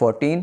14،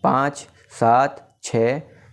5، 7، 6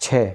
6۔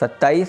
27،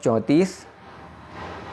34،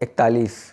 41،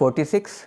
46،